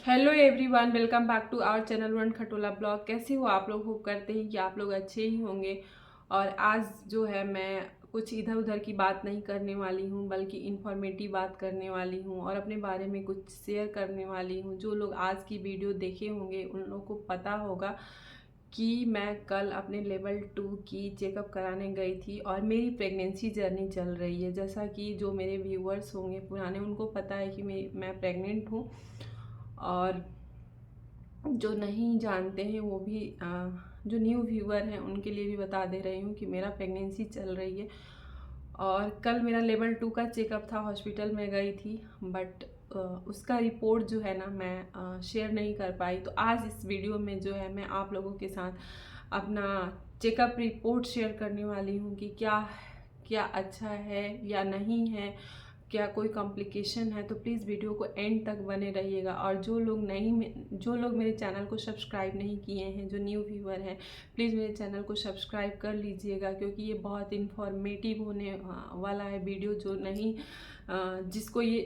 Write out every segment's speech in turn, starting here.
Hello everyone, welcome back to our channel वन खटोला blog. कैसे हो आप लोग? होप करते हैं कि आप लोग अच्छे ही होंगे। और आज जो है मैं कुछ इधर उधर की बात नहीं करने वाली हूँ, बल्कि इन्फॉर्मेटिव बात करने वाली हूँ और अपने बारे में कुछ शेयर करने वाली हूँ। जो लोग आज की वीडियो देखे होंगे उन लोगों को पता होगा कि मैं कल अपने लेवल 2 की चेकअप कराने गई थी और मेरी प्रेगनेंसी जर्नी चल रही है। जैसा कि जो मेरे व्यूअर्स होंगे पुराने, उनको पता है कि मैं प्रेग्नेंट हूँ। और जो नहीं जानते हैं वो भी जो न्यू व्यूअर हैं उनके लिए भी बता दे रही हूँ कि मेरा प्रेगनेंसी चल रही है। और कल मेरा लेवल 2 का चेकअप था, हॉस्पिटल में गई थी, बट उसका रिपोर्ट जो है ना मैं शेयर नहीं कर पाई। तो आज इस वीडियो में जो है मैं आप लोगों के साथ अपना चेकअप रिपोर्ट शेयर करने वाली हूँ कि क्या क्या अच्छा है या नहीं है, क्या कोई कॉम्प्लिकेशन है। तो प्लीज़ वीडियो को एंड तक बने रहिएगा। और जो लोग मेरे चैनल को सब्सक्राइब नहीं किए हैं, जो न्यू व्यूअर हैं, प्लीज़ मेरे चैनल को सब्सक्राइब कर लीजिएगा, क्योंकि ये बहुत इन्फॉर्मेटिव होने वाला है वीडियो। जो नहीं जिसको ये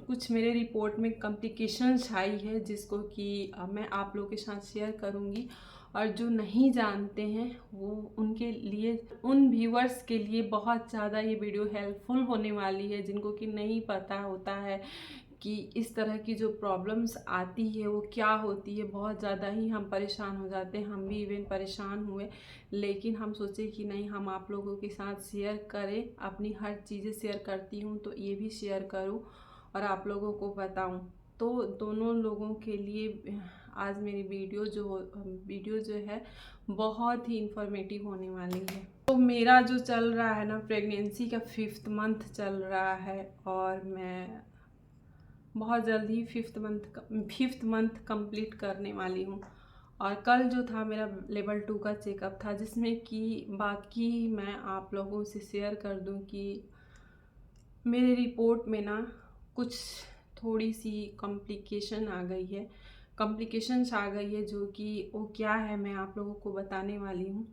कुछ मेरे रिपोर्ट में कॉम्प्लिकेशंस आई है, जिसको कि मैं आप लोगों के साथ शेयर करूँगी। और जो नहीं जानते हैं वो उनके लिए, उन व्यूअर्स के लिए बहुत ज़्यादा ये वीडियो हेल्पफुल होने वाली है, जिनको कि नहीं पता होता है कि इस तरह की जो प्रॉब्लम्स आती है वो क्या होती है। बहुत ज़्यादा ही हम परेशान हो जाते हैं, हम भी इवन परेशान हुए, लेकिन हम सोचे कि नहीं, हम आप लोगों के साथ शेयर करें। अपनी हर चीज़ें शेयर करती हूँ तो ये भी शेयर करूँ और आप लोगों को बताऊँ। तो दोनों लोगों के लिए आज मेरी वीडियो जो है बहुत ही इंफॉर्मेटिव होने वाली है। तो मेरा जो चल रहा है ना, प्रेगनेंसी का 5th मंथ चल रहा है और मैं बहुत जल्द ही फिफ्थ मंथ कंप्लीट करने वाली हूँ। और कल जो था मेरा लेवल 2 का चेकअप था, जिसमें कि बाकी मैं आप लोगों से शेयर कर दूँ कि मेरे रिपोर्ट में ना कुछ थोड़ी सी कॉम्प्लिकेशंस आ गई है, जो कि वो क्या है मैं आप लोगों को बताने वाली हूँ।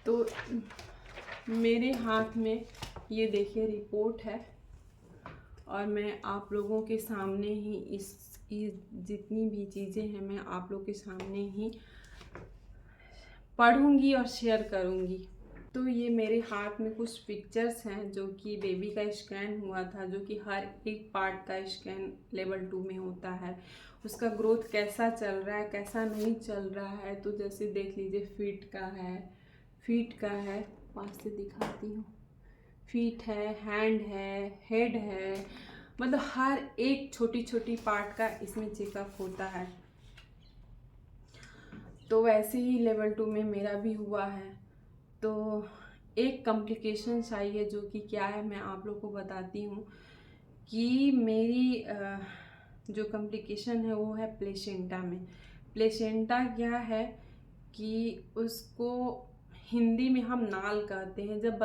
तो मेरे हाथ में ये देखिए रिपोर्ट है और मैं आप लोगों के सामने ही इसकी जितनी भी चीज़ें हैं मैं आप लोगों के सामने ही पढ़ूंगी और शेयर करूंगी। तो ये मेरे हाथ में कुछ पिक्चर्स हैं जो कि बेबी का स्कैन हुआ था, जो कि हर एक पार्ट का स्कैन लेवल 2 में होता है। उसका ग्रोथ कैसा चल रहा है, कैसा नहीं चल रहा है। तो जैसे देख लीजिए, फीट का है, पास से दिखाती हूँ। फीट है, हैंड है, हेड है, मतलब हर एक छोटी छोटी पार्ट का इसमें चेकअप होता है। तो वैसे ही लेवल 2 में मेरा भी हुआ है। तो एक कॉम्प्लिकेशंस आई है, जो कि क्या है मैं आप लोग को बताती हूँ कि मेरी जो कॉम्प्लिकेशन है वो है प्लेसेंटा में। प्लेसेंटा क्या है कि उसको हिंदी में हम नाल कहते हैं। जब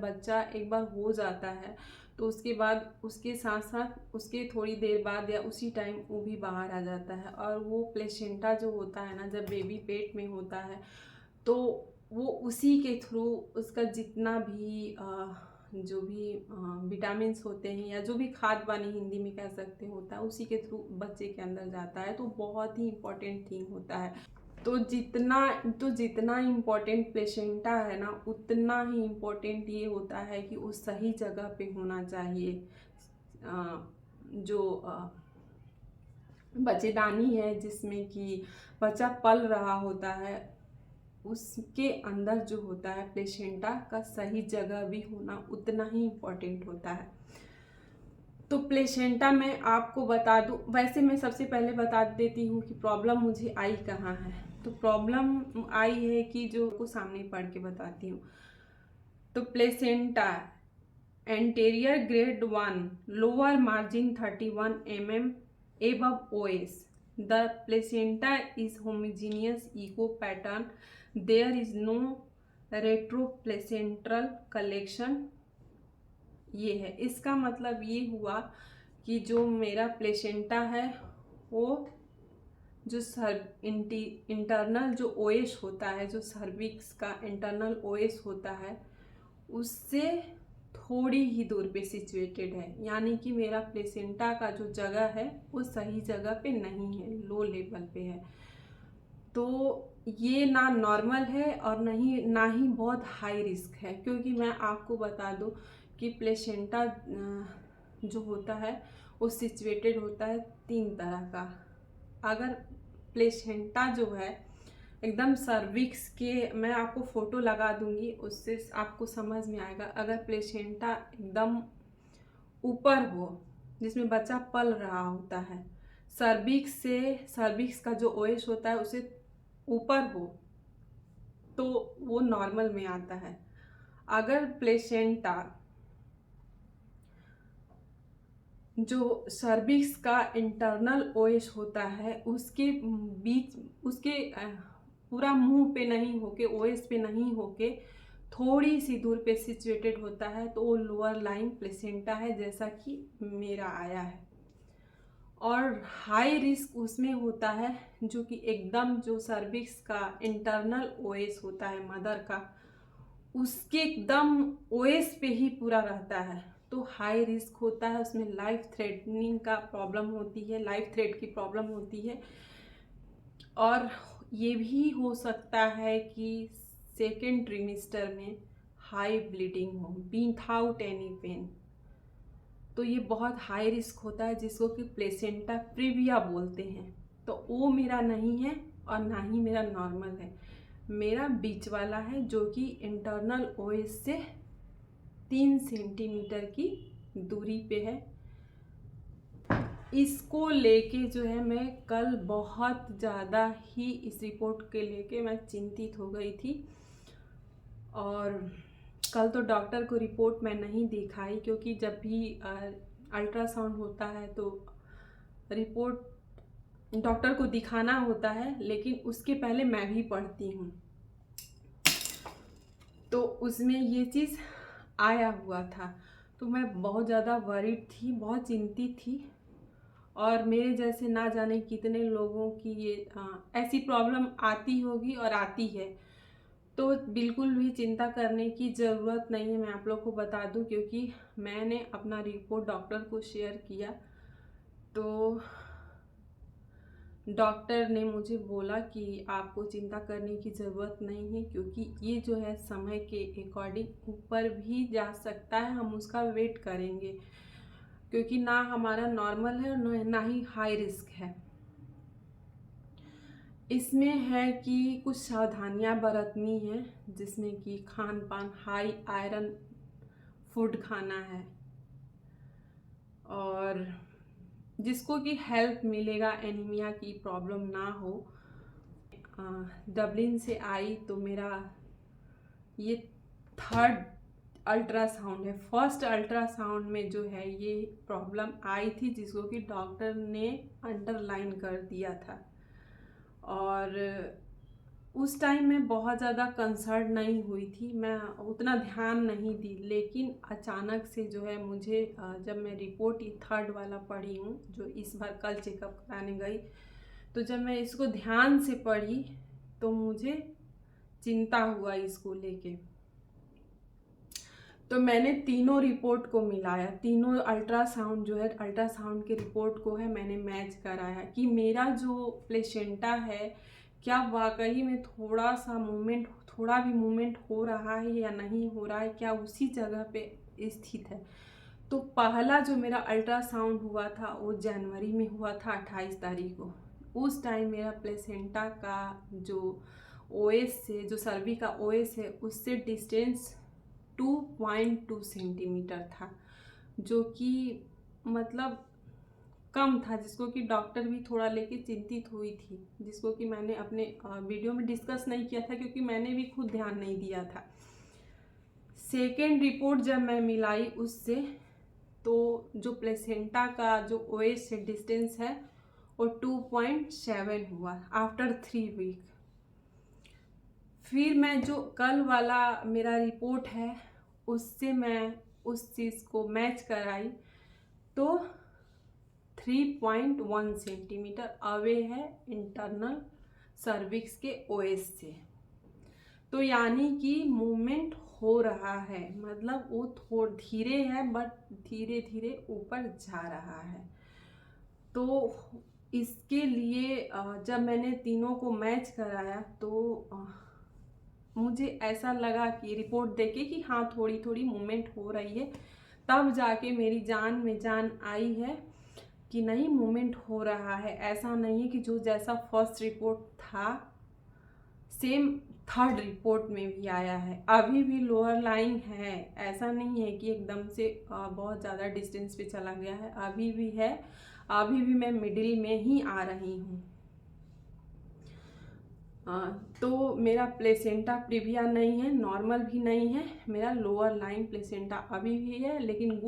बच्चा एक बार हो जाता है तो उसके बाद उसके साथ साथ उसके थोड़ी देर बाद या उसी टाइम वो भी बाहर आ जाता है। और वो प्लेसेंटा जो होता है ना, जब बेबी पेट में होता है तो वो उसी के थ्रू उसका जितना भी जो भी विटामिन्स होते हैं या जो भी खाद पानी हिंदी में कह सकते होता है, उसी के थ्रू बच्चे के अंदर जाता है। तो बहुत ही इम्पोर्टेंट थिंग होता है। तो जितना इम्पोर्टेंट प्लेसेंटा है ना, उतना ही इम्पोर्टेंट ये होता है कि वो सही जगह पे होना चाहिए। जो बच्चेदानी है, जिसमें कि बच्चा पल रहा होता है, उसके अंदर जो होता है प्लेसेंटा का सही जगह भी होना उतना ही इम्पोर्टेंट होता है। तो प्लेसेंटा मैं आपको बता दूं, वैसे मैं सबसे पहले बता देती हूँ कि प्रॉब्लम मुझे आई कहाँ है। तो प्रॉब्लम आई है कि जो को सामने पढ़ के बताती हूँ। तो placenta anterior grade 1 lower margin 31 mm above OS. The placenta is homogeneous echo pattern. There is no retroplacental collection. ये है, इसका मतलब ये हुआ कि जो मेरा प्लेसेंटा है वो जो इंटरनल जो ओएस होता है, जो सर्विक्स का इंटरनल ओएस होता है, उससे थोड़ी ही दूर पे सिचुएटेड है, यानी कि मेरा प्लेसेंटा का जो जगह है वो सही जगह पे नहीं है, लो लेवल पे है। तो ये ना नॉर्मल है और ना ही बहुत हाई रिस्क है, क्योंकि मैं आपको बता दूं कि प्लेसेंटा जो होता है वो सिचुएटेड होता है 3 तरह का। अगर प्लेसेंटा जो है एकदम सर्विक्स के, मैं आपको फोटो लगा दूंगी, उससे आपको समझ में आएगा। अगर प्लेसेंटा एकदम ऊपर हो, जिसमें बच्चा पल रहा होता है, सर्विक्स का जो ओएस होता है उसे ऊपर हो, तो वो नॉर्मल में आता है। अगर प्लेसेंटा जो सर्विक्स का इंटरनल ओएस होता है उसके बीच, उसके पूरा मुंह पे नहीं होके, ओएस पे नहीं होके थोड़ी सी दूर पे सिचुएटेड होता है, तो वो लोअर लाइन प्लेसेंटा है, जैसा कि मेरा आया है। और हाई रिस्क उसमें होता है जो कि एकदम जो सर्विक्स का इंटरनल ओएस होता है मदर का, उसके एकदम ओएस पे ही पूरा रहता है, तो हाई रिस्क होता है। उसमें लाइफ थ्रेटनिंग का प्रॉब्लम होती है, लाइफ थ्रेट की प्रॉब्लम होती है। और ये भी हो सकता है कि सेकेंड ट्रिमिस्टर में हाई ब्लीडिंग हो विथआउट एनी पेन, तो ये बहुत हाई रिस्क होता है, जिसको कि प्लेसेंटा प्रीविया बोलते हैं। तो वो मेरा नहीं है और ना ही मेरा नॉर्मल है, मेरा बीच वाला है, जो कि इंटरनल ओएस से 3 सेंटीमीटर की दूरी पे है। इसको लेके जो है मैं कल बहुत ज़्यादा ही इस रिपोर्ट के लेके मैं चिंतित हो गई थी। और कल तो डॉक्टर को रिपोर्ट मैं नहीं दिखाई, क्योंकि जब भी अल्ट्रासाउंड होता है तो रिपोर्ट डॉक्टर को दिखाना होता है, लेकिन उसके पहले मैं भी पढ़ती हूँ, तो उसमें ये चीज़ आया हुआ था। तो मैं बहुत ज़्यादा वरीड थी, बहुत चिंतित थी। और मेरे जैसे ना जाने कितने लोगों की ये ऐसी प्रॉब्लम आती होगी और आती है, तो बिल्कुल भी चिंता करने की ज़रूरत नहीं है। मैं आप लोग को बता दूं, क्योंकि मैंने अपना रिपोर्ट डॉक्टर को शेयर किया, तो डॉक्टर ने मुझे बोला कि आपको चिंता करने की ज़रूरत नहीं है, क्योंकि ये जो है समय के अकॉर्डिंग ऊपर भी जा सकता है, हम उसका वेट करेंगे, क्योंकि ना हमारा नॉर्मल है और ना ही हाई रिस्क है। इसमें है कि कुछ सावधानियां बरतनी है, जिसमें कि खान पान हाई आयरन फूड खाना है, और जिसको कि हेल्प मिलेगा, एनीमिया की प्रॉब्लम ना हो। डबलिन से आई तो मेरा ये 3rd अल्ट्रासाउंड है। फर्स्ट अल्ट्रासाउंड में जो है ये प्रॉब्लम आई थी, जिसको कि डॉक्टर ने अंडरलाइन कर दिया था। और उस टाइम में बहुत ज़्यादा कंसर्न नहीं हुई थी, मैं उतना ध्यान नहीं दी। लेकिन अचानक से जो है मुझे जब मैं रिपोर्ट ये 3rd वाला पढ़ी हूँ, जो इस बार कल चेकअप कराने गई, तो जब मैं इसको ध्यान से पढ़ी तो मुझे चिंता हुआ इसको लेके। तो मैंने तीनों रिपोर्ट को मिलाया, तीनों अल्ट्रासाउंड जो है, अल्ट्रासाउंड के रिपोर्ट को है मैंने मैच कराया कि मेरा जो प्लेसेंटा है क्या वाकई में थोड़ा भी मूवमेंट हो रहा है या नहीं हो रहा है, क्या उसी जगह पे स्थित है। तो पहला जो मेरा अल्ट्रासाउंड हुआ था वो जनवरी में हुआ था, 28 तारीख को। उस टाइम मेरा प्लेसेंटा का जो ओएस से, जो सर्वी का ओएस है, उससे डिस्टेंस 2.2 सेंटीमीटर था, जो कि मतलब कम था, जिसको कि डॉक्टर भी थोड़ा लेके चिंतित हुई थी, जिसको कि मैंने अपने वीडियो में डिस्कस नहीं किया था, क्योंकि मैंने भी खुद ध्यान नहीं दिया था। सेकेंड रिपोर्ट जब मैं मिलाई उससे, तो जो प्लेसेंटा का जो ओएस से डिस्टेंस है वो 2.7 हुआ आफ्टर 3 वीक। फिर मैं जो कल वाला मेरा रिपोर्ट है उससे मैं उस चीज़ को मैच कराई, तो 3.1 सेंटीमीटर अवे है इंटरनल सर्विक्स के ओएस से। तो यानी कि मूवमेंट हो रहा है, मतलब वो थोड़ा धीरे है बट धीरे धीरे ऊपर जा रहा है। तो इसके लिए जब मैंने तीनों को मैच कराया तो मुझे ऐसा लगा कि रिपोर्ट देके कि हाँ थोड़ी थोड़ी मूवमेंट हो रही है, तब जाके मेरी जान में जान आई है कि नहीं मूवमेंट हो रहा है। ऐसा नहीं है कि जो जैसा फर्स्ट रिपोर्ट था सेम थर्ड रिपोर्ट में भी आया है। अभी भी लोअर लाइन है, ऐसा नहीं है कि एकदम से बहुत ज़्यादा डिस्टेंस पे चला गया है, अभी भी है, अभी भी मैं मिडिल में ही आ रही हूँ। तो मेरा प्लेसेंटा प्रीविया नहीं है, नॉर्मल भी नहीं है, मेरा लोअर लाइन प्लेसेंटा अभी भी है। लेकिन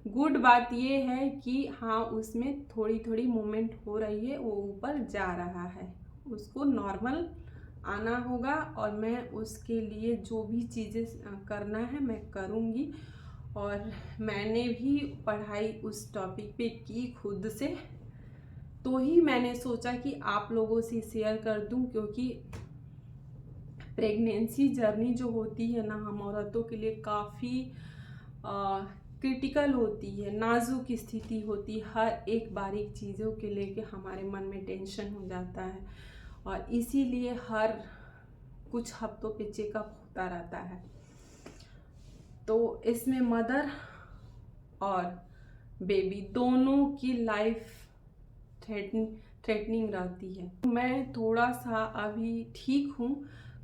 गुड बात ये है कि हाँ उसमें थोड़ी थोड़ी मूवमेंट हो रही है, वो ऊपर जा रहा है, उसको नॉर्मल आना होगा और मैं उसके लिए जो भी चीज़ें करना है मैं करूँगी। और मैंने भी पढ़ाई उस टॉपिक पे की खुद से, तो ही मैंने सोचा कि आप लोगों से शेयर कर दूं, क्योंकि प्रेगनेंसी जर्नी जो होती है ना हम औरतों के लिए काफ़ी क्रिटिकल होती है, नाजुक स्थिति होती है। हर एक बारीक चीज़ों के लेके हमारे मन में टेंशन हो जाता है और इसीलिए हर कुछ हफ्तों पे चेकअप होता रहता है। तो इसमें मदर और बेबी दोनों की लाइफ थ्रेटनिंग रहती है। मैं थोड़ा सा अभी ठीक हूँ।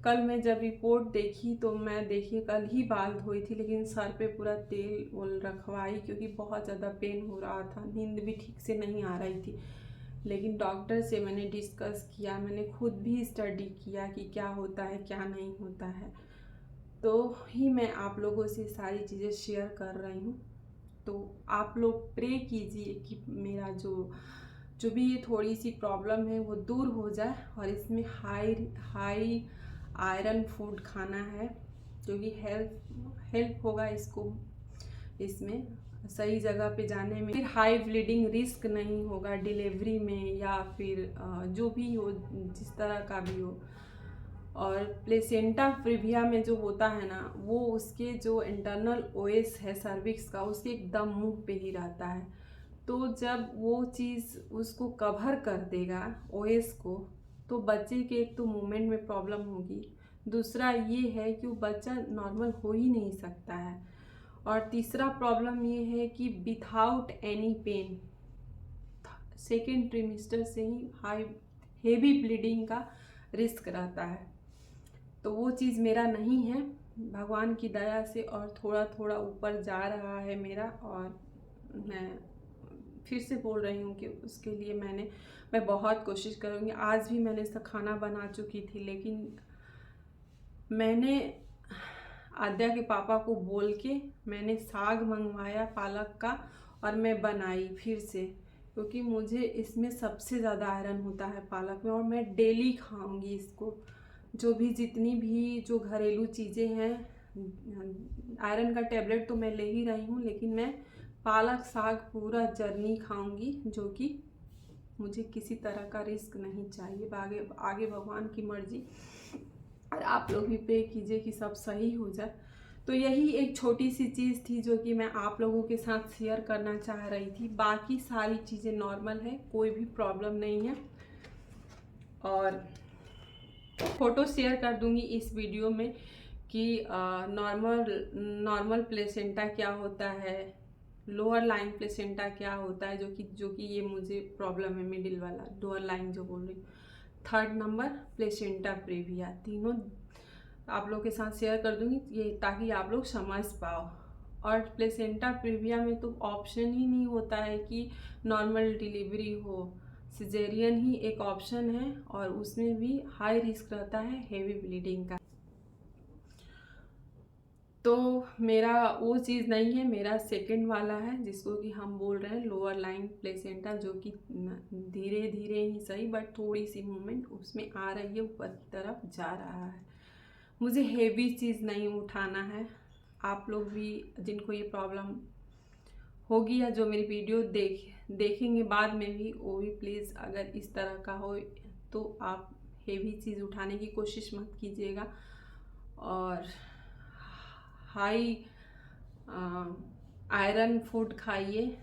कल मैं जब रिपोर्ट देखी तो मैं देखिए कल ही बाल धोई थी, लेकिन सर पे पूरा तेल वोल रखवाई क्योंकि बहुत ज़्यादा पेन हो रहा था, नींद भी ठीक से नहीं आ रही थी। लेकिन डॉक्टर से मैंने डिस्कस किया, मैंने खुद भी स्टडी किया कि क्या होता है क्या नहीं होता है, तो ही मैं आप लोगों से सारी चीज़ें शेयर कर रही हूँ। तो आप लोग प्रे कीजिए कि मेरा जो भी ये थोड़ी सी प्रॉब्लम है वो दूर हो जाए। और इसमें हाई आयरन फूड खाना है, क्योंकि हेल्प होगा इसको इसमें सही जगह पे जाने में। फिर हाई ब्लीडिंग रिस्क नहीं होगा डिलीवरी में, या फिर जो भी हो जिस तरह का भी हो। और प्लेसेंटा प्रीविया में जो होता है ना, वो उसके जो इंटरनल ओएस है सर्विक्स का, उसके एकदम मुंह पे ही रहता है। तो जब वो चीज़ उसको कवर कर देगा ओएस को, तो बच्चे के एक तो मूवमेंट में प्रॉब्लम होगी, दूसरा ये है कि वो बच्चा नॉर्मल हो ही नहीं सकता है, और तीसरा प्रॉब्लम ये है कि without any pen second trimester से ही हेवी ब्लीडिंग का रिस्क रहता है। तो वो चीज़ मेरा नहीं है भगवान की दया से, और थोड़ा थोड़ा ऊपर जा रहा है मेरा। और मैं फिर से बोल रही हूँ कि उसके लिए मैं बहुत कोशिश करूँगी। आज भी मैंने इसका खाना बना चुकी थी, लेकिन मैंने आद्या के पापा को बोल के मैंने साग मंगवाया पालक का, और मैं बनाई फिर से, क्योंकि मुझे इसमें सबसे ज़्यादा आयरन होता है पालक में, और मैं डेली खाऊंगी इसको। जो भी जितनी भी जो घरेलू चीज़ें हैं, आयरन का टेबलेट तो मैं ले ही रही हूँ, लेकिन मैं पालक साग पूरा जर्नी खाऊंगी, जो कि मुझे किसी तरह का रिस्क नहीं चाहिए। आगे भगवान की मर्जी, और आप लोग भी प्रे कीजिए कि सब सही हो जाए। तो यही एक छोटी सी चीज़ थी जो कि मैं आप लोगों के साथ शेयर करना चाह रही थी। बाकी सारी चीज़ें नॉर्मल है, कोई भी प्रॉब्लम नहीं है, और फ़ोटो शेयर कर दूंगी इस वीडियो में कि नॉर्मल प्लेसेंटा क्या होता है, लोअर लाइन प्लेसेंटा क्या होता है, जो कि ये मुझे प्रॉब्लम है मिडिल वाला, लोअर लाइन जो बोल रही हूँ। थर्ड नंबर प्लेसेंटा प्रीविया, तीनों आप लोग के साथ शेयर कर दूंगी ये, ताकि आप लोग समझ पाओ। और प्लेसेंटा प्रीविया में तो ऑप्शन ही नहीं होता है कि नॉर्मल डिलीवरी हो, सिजेरियन ही एक ऑप्शन है, और उसमें भी हाई रिस्क रहता है हेवी ब्लीडिंग का। तो मेरा वो चीज़ नहीं है, मेरा सेकंड वाला है जिसको कि हम बोल रहे हैं लोअर लाइन प्लेसेंटा, जो कि धीरे धीरे ही सही बट थोड़ी सी मूवमेंट उसमें आ रही है, ऊपर की तरफ जा रहा है। मुझे हेवी चीज़ नहीं उठाना है। आप लोग भी जिनको ये प्रॉब्लम होगी, या जो मेरी वीडियो देखेंगे बाद में भी, वो भी प्लीज़ अगर इस तरह का हो तो आप हेवी चीज़ उठाने की कोशिश मत कीजिएगा। और हाई आयरन फूड खाइए।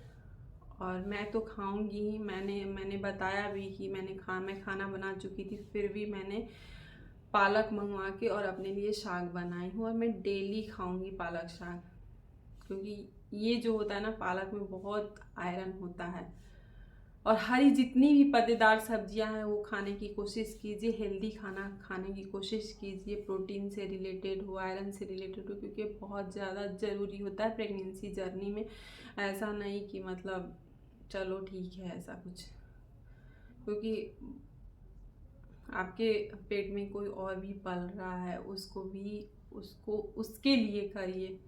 और मैं तो खाऊंगी ही, मैंने बताया भी कि मैं खाना बना चुकी थी, फिर भी मैंने पालक मंगवा के और अपने लिए साग बनाई हूँ और मैं डेली खाऊंगी पालक साग, क्योंकि ये जो होता है ना, पालक में बहुत आयरन होता है। और हरी जितनी भी पत्तेदार सब्जियां हैं वो खाने की कोशिश कीजिए, हेल्दी खाना खाने की कोशिश कीजिए, प्रोटीन से रिलेटेड हो, आयरन से रिलेटेड हो, क्योंकि बहुत ज़्यादा ज़रूरी होता है प्रेगनेंसी जर्नी में। ऐसा नहीं कि मतलब चलो ठीक है ऐसा कुछ, क्योंकि आपके पेट में कोई और भी पल रहा है, उसको उसके लिए करिए,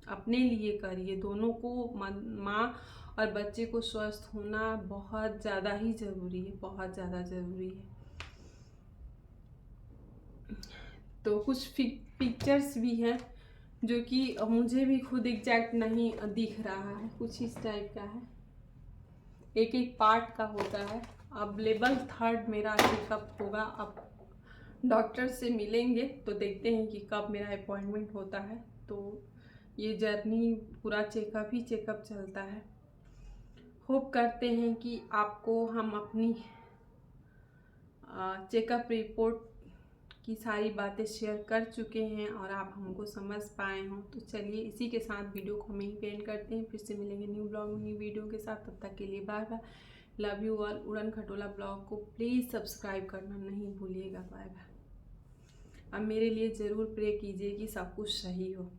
अपने लिए करिए। दोनों को, माँ और बच्चे को स्वस्थ होना बहुत ज़्यादा ही ज़रूरी है, बहुत ज़्यादा ज़रूरी है। तो कुछ पिक्चर्स भी हैं जो कि मुझे भी खुद एग्जैक्ट नहीं दिख रहा है, कुछ इस टाइप का है, एक एक पार्ट का होता है। अब लेवल 3 मेरा चेकअप होगा, अब डॉक्टर से मिलेंगे तो देखते हैं कि कब मेरा अपॉइंटमेंट होता है। तो ये जर्नी पूरा चेकअप ही चेकअप चलता है। होप करते हैं कि आपको हम अपनी चेकअप रिपोर्ट की सारी बातें शेयर कर चुके हैं और आप हमको समझ पाए हों। तो चलिए इसी के साथ वीडियो को हम यहीं पे एंड करते हैं, फिर से मिलेंगे न्यू ब्लॉग में न्यू वीडियो के साथ। तब तक के लिए bye bye, love you all. उड़न खटोला ब्लॉग को प्लीज़ सब्सक्राइब करना नहीं भूलिएगा। Bye bye. अब मेरे लिए ज़रूर प्रे कीजिए कि सब कुछ सही हो।